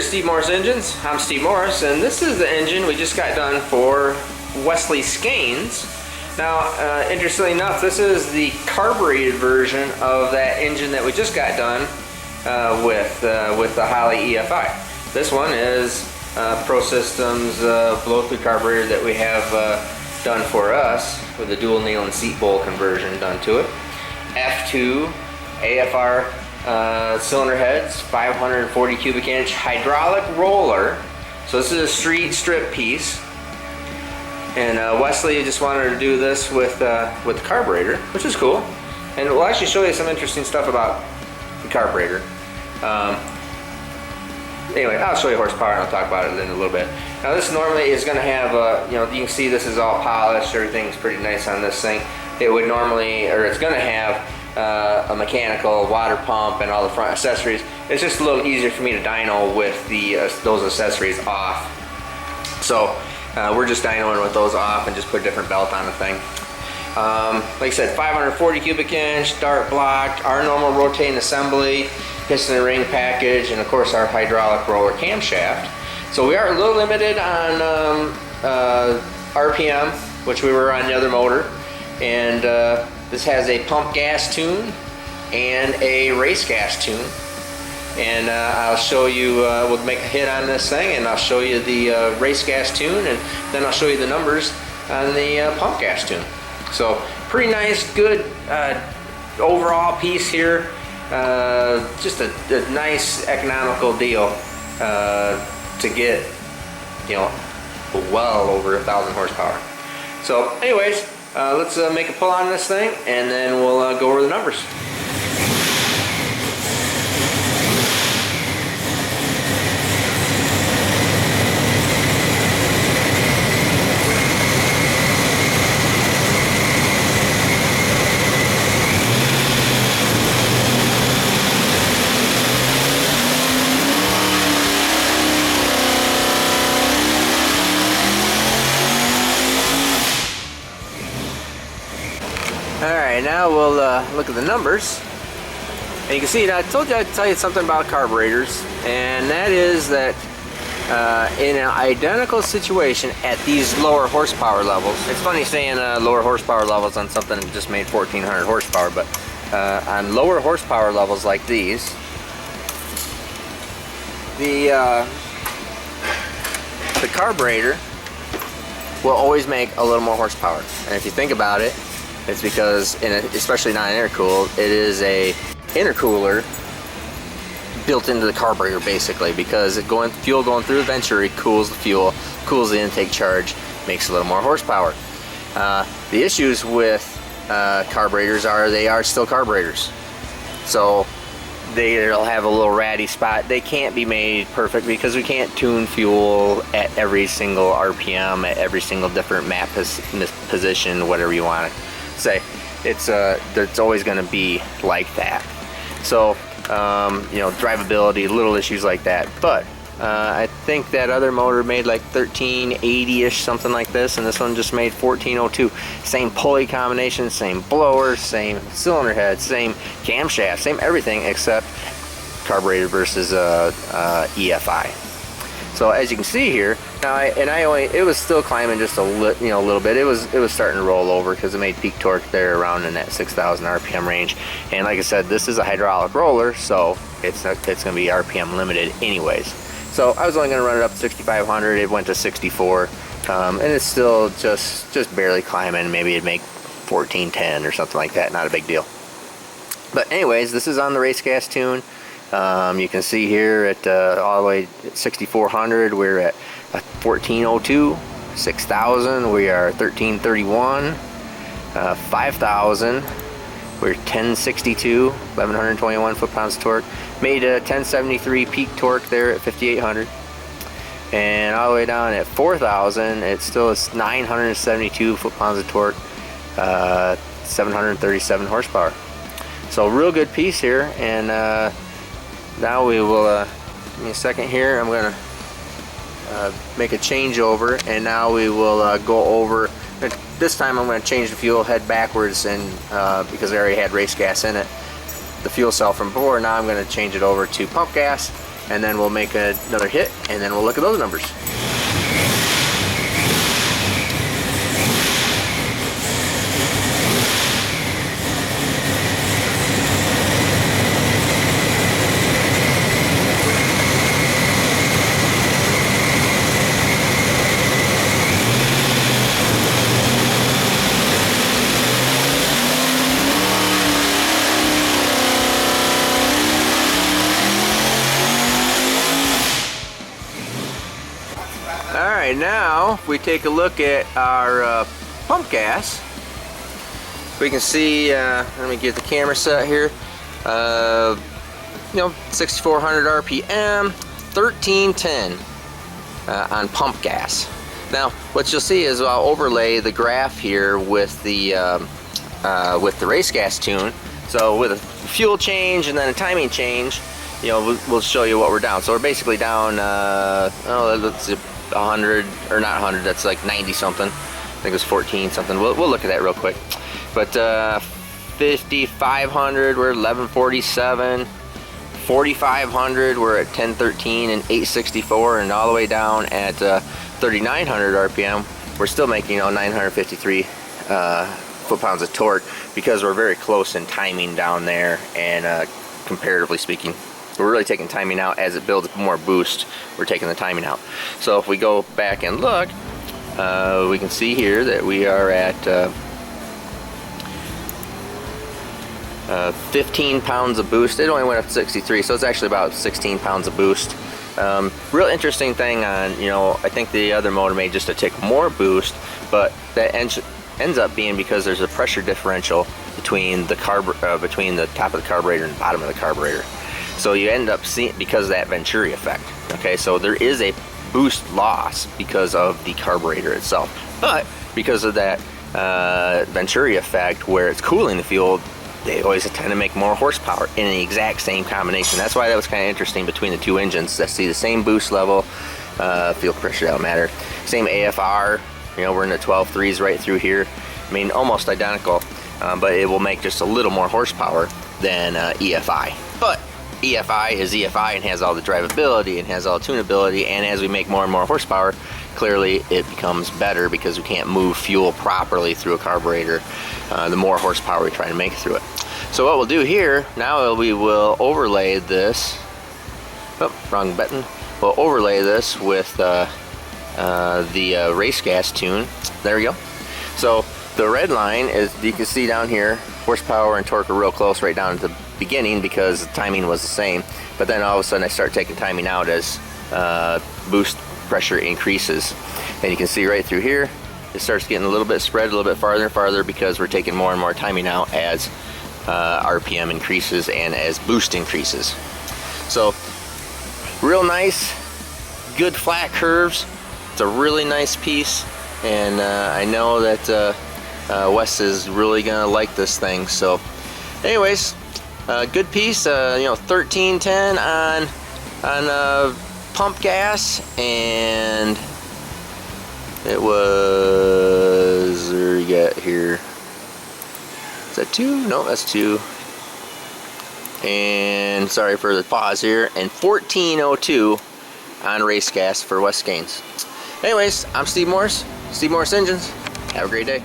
Steve Morris Engines. I'm Steve Morris, and this is the engine we just got done for Wesley Skeins. Now, interestingly enough, this is the carbureted version of that engine that we just got done with the Holley EFI. This one is ProSystem's blow-through carburetor that we have done for us with a dual kneel and seat bowl conversion done to it. F2 AFR cylinder heads, 540 cubic inch hydraulic roller. So this is a street strip piece, and Wesley just wanted to do this with the carburetor, which is cool. And we'll actually show you some interesting stuff about the carburetor. Anyway, I'll show you horsepower and I'll talk about it in a little bit. Now this normally is going to have you know, you can see this is all polished, everything's pretty nice on this thing. It would normally, or it's going to have a mechanical water pump and all the front accessories. It's just a little easier for me to dyno with those accessories off. So we're just dynoing with those off and just put a different belt on the thing. Like I said, 540 cubic inch, dart block, our normal rotating assembly, piston and ring package, and of course our hydraulic roller camshaft. So we are a little limited on RPM, which we were on the other motor, and this has a pump gas tune and a race gas tune. And I'll show you, we'll make a hit on this thing and I'll show you the race gas tune, and then I'll show you the numbers on the pump gas tune. So pretty nice, good overall piece here. Just a nice economical deal to get, you know, well over 1,000 horsepower. So anyways, let's make a pull on this thing and then we'll go over the numbers. Alright, now we'll look at the numbers. And you can see, I told you I'd tell you something about carburetors, and that is that in an identical situation at these lower horsepower levels, it's funny saying lower horsepower levels on something that just made 1,400 horsepower, but on lower horsepower levels like these, the carburetor will always make a little more horsepower. And if you think about it, it's because, especially non-intercooled, it is a intercooler built into the carburetor basically, because fuel going through the venturi cools the fuel, cools the intake charge, makes a little more horsepower. The issues with carburetors are they are still carburetors. So they'll have a little ratty spot. They can't be made perfect because we can't tune fuel at every single RPM, at every single different map position, whatever you want to say. It's always going to be like that. So you know, drivability, little issues like that. But I think that other motor made like 1380-ish, something like this, and this one just made 1402. Same pulley combination, same blower, same cylinder head, same camshaft, same everything except carburetor versus EFI. So as you can see here, now it was still climbing just a little bit. It was starting to roll over because it made peak torque there around in that 6,000 RPM range. And like I said, this is a hydraulic roller, so it's going to be RPM limited anyways. So I was only going to run it up to 6,500. It went to 64, and it's still just barely climbing. Maybe it'd make 1410 or something like that. Not a big deal. But anyways, this is on the race gas tune. You can see here at all the way at 6,400, we're at 1402. 6,000, we are 1331. 5,000, we're 1062, 1121 foot-pounds of torque. Made a 1073 peak torque there at 5,800. And all the way down at 4,000, it still is 972 foot-pounds of torque, 737 horsepower. So real good piece here. And now we will, give me a second here, I'm going to make a changeover, and now we will go over. This time I'm going to change the fuel head backwards, and because I already had race gas in it, the fuel cell from before. Now I'm going to change it over to pump gas, and then we'll make another hit, and then we'll look at those numbers. Alright, now if we take a look at our pump gas, we can see, let me get the camera set here, 6,400 RPM, 1310 on pump gas. Now what you'll see is I'll overlay the graph here with the race gas tune. So with a fuel change and then a timing change, we'll show you what we're down. So we're basically down, let's see, 100, or not 100, that's like 90 something. I think it was 14 something. We'll look at that real quick. But 5,500, we're 1147. 4,500, we're at 1013 and 864, and all the way down at 3,900 RPM, we're still making 953 foot-pounds of torque, because we're very close in timing down there, and comparatively speaking, we're really taking timing out. As it builds more boost, we're taking the timing out. So if we go back and look, we can see here that we are at 15 pounds of boost. It only went up to 63, so it's actually about 16 pounds of boost. Real interesting thing on, I think the other motor made just a tick more boost, but that ends up being because there's a pressure differential between the between the top of the carburetor and the bottom of the carburetor. So you end up seeing, because of that Venturi effect. Okay, so there is a boost loss because of the carburetor itself, but because of that Venturi effect, where it's cooling the fuel, they always tend to make more horsepower in the exact same combination. That's why that was kind of interesting between the two engines. That see the same boost level, fuel pressure don't matter, same AFR. We're in the 12.3s right through here. I mean, almost identical, but it will make just a little more horsepower than EFI. But EFI is EFI and has all the drivability and has all the tunability, and as we make more and more horsepower, clearly it becomes better because we can't move fuel properly through a carburetor the more horsepower we try to make through it. So what we'll do here now, we will overlay this, wrong button, we'll overlay this with the race gas tune. There we go. So the red line is, you can see down here, horsepower and torque are real close right down at the beginning because the timing was the same, but then all of a sudden I start taking timing out as boost pressure increases, and you can see right through here it starts getting a little bit spread a little bit farther and farther because we're taking more and more timing out as RPM increases and as boost increases. So real nice, good flat curves. It's a really nice piece, and I know that Wes is really gonna like this thing. So anyways, good piece, 1310 on pump gas, and it was, what do we got here? Is that 2? No, that's 2. And sorry for the pause here, and 1402 on race gas for Wes Gaines. Anyways, I'm Steve Morris, Steve Morris Engines. Have a great day.